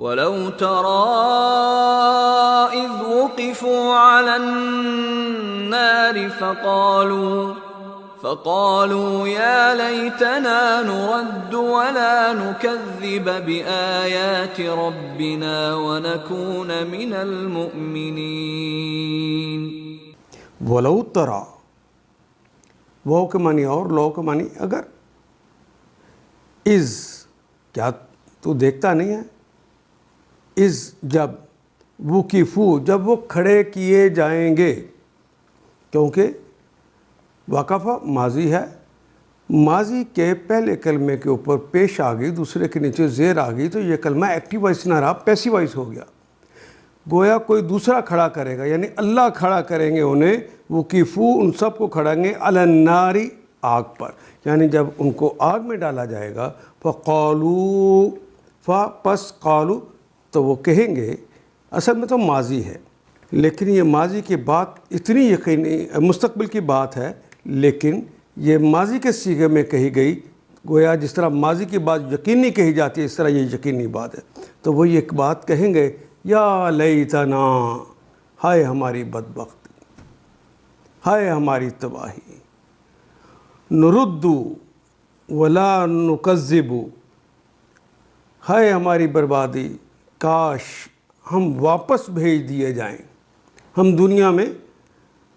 وَلَوْ تَرَىٰ إِذْ وُقِفُوا عَلَى النَّارِ فَقَالُوا يَا لَيْتَنَا نُرَدُّ وَلَا نُكَذِّبَ بِآيَاتِ رَبِّنَا وَنَكُونَ مِنَ الْمُؤْمِنِينَ۔ وَلَوْ تَرَىٰ، وہ کے معنی اور، لو کے معنی اگر، از کیا تو دیکھتا نہیں ہے، از جب، وقفو جب وہ کھڑے کیے جائیں گے، کیونکہ وقفہ ماضی ہے، ماضی کے پہلے کلمے کے اوپر پیش آ گئی، دوسرے کے نیچے زیر آ گئی، تو یہ کلمہ ایکٹیو وائس نہ رہا، پیسیو وائس ہو گیا۔ گویا کوئی دوسرا کھڑا کرے گا، یعنی اللہ کھڑا کریں گے انہیں، وقفو ان سب کو کھڑائیں گے، علی النار آگ پر، یعنی جب ان کو آگ میں ڈالا جائے گا، فقالوا پس قالو تو وہ کہیں گے، اصل میں تو ماضی ہے لیکن یہ ماضی کی بات اتنی یقینی، مستقبل کی بات ہے لیکن یہ ماضی کے صیغے میں کہی گئی، گویا جس طرح ماضی کی بات یقینی کہی جاتی ہے اس طرح یہ یقینی بات ہے، تو وہ یہ بات کہیں گے، یا لیتنا، ہائے ہماری بدبختی، ہائے ہماری تباہی، نردو ولا نکذب، ہائے ہماری بربادی، کاش ہم واپس بھیج دیے جائیں، ہم دنیا میں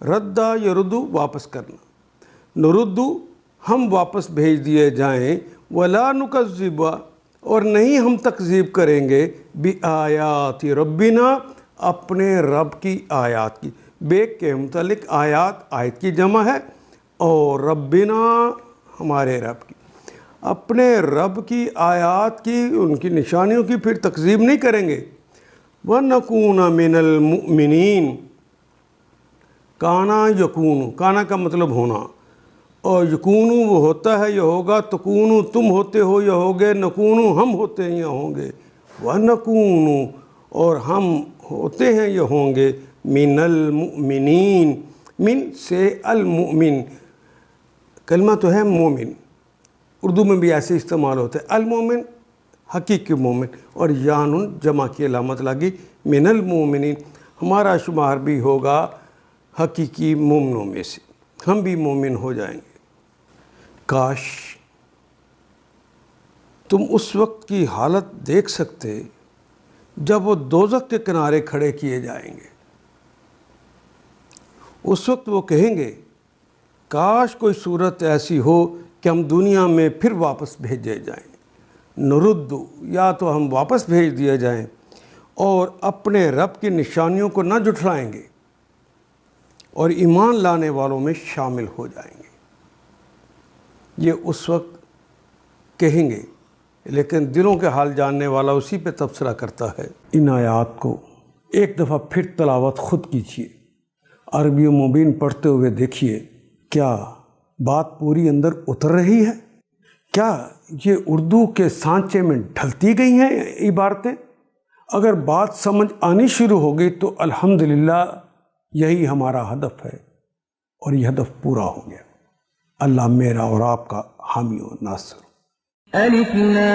ردہ یردو واپس کرنا، نردو ہم واپس بھیج دیے جائیں، ولا نکذب اور نہیں ہم تکذیب کریں گے، بآیات ربنا اپنے رب کی آیات کی، بے کے متعلق آیات، آیت کی جمع ہے، اور ربنا ہمارے رب کی، اپنے رب کی آیات کی، ان کی نشانیوں کی پھر تکذیب نہیں کریں گے۔ وَنَكُونَ مِنَ الْمُؤْمِنِينَ، کانا یکون، کانا کا مطلب ہونا، اور یکونو وہ ہوتا ہے یا ہوگا، تکونو تم ہوتے ہو یا ہوگے، نکونو ہم ہوتے ہیں یا ہوں گے، وَنَكُونُ اور ہم ہوتے ہیں یا ہوں گے، مِنَ الْمُؤْمِنِينَ، من سے المؤمن، کلمہ تو ہے مومن، اردو میں بھی ایسے استعمال ہوتا ہے، المومن حقیقی مومن، اور یانن جمع کی علامت لگی، من المومنین، ہمارا شمار بھی ہوگا حقیقی مومنوں میں سے، ہم بھی مومن ہو جائیں گے۔ کاش تم اس وقت کی حالت دیکھ سکتے جب وہ دوزخ کے کنارے کھڑے کیے جائیں گے، اس وقت وہ کہیں گے، کاش کوئی صورت ایسی ہو کہ ہم دنیا میں پھر واپس بھیجے جائیں، نردو یا تو ہم واپس بھیج دیے جائیں اور اپنے رب کی نشانیوں کو نہ جھٹلائیں گے اور ایمان لانے والوں میں شامل ہو جائیں گے، یہ اس وقت کہیں گے، لیکن دلوں کے حال جاننے والا اسی پہ تبصرہ کرتا ہے۔ ان آیات کو ایک دفعہ پھر تلاوت خود کیجیے، عربی و مبین پڑھتے ہوئے دیکھیے، کیا بات پوری اندر اتر رہی ہے؟ کیا یہ اردو کے سانچے میں ڈھلتی گئی ہیں عبارتیں؟ اگر بات سمجھ آنی شروع ہو گئی تو الحمدللہ یہی ہمارا ہدف ہے، اور یہ ہدف پورا ہو گیا۔ اللہ میرا اور آپ کا حامی و ناصر۔ الف لام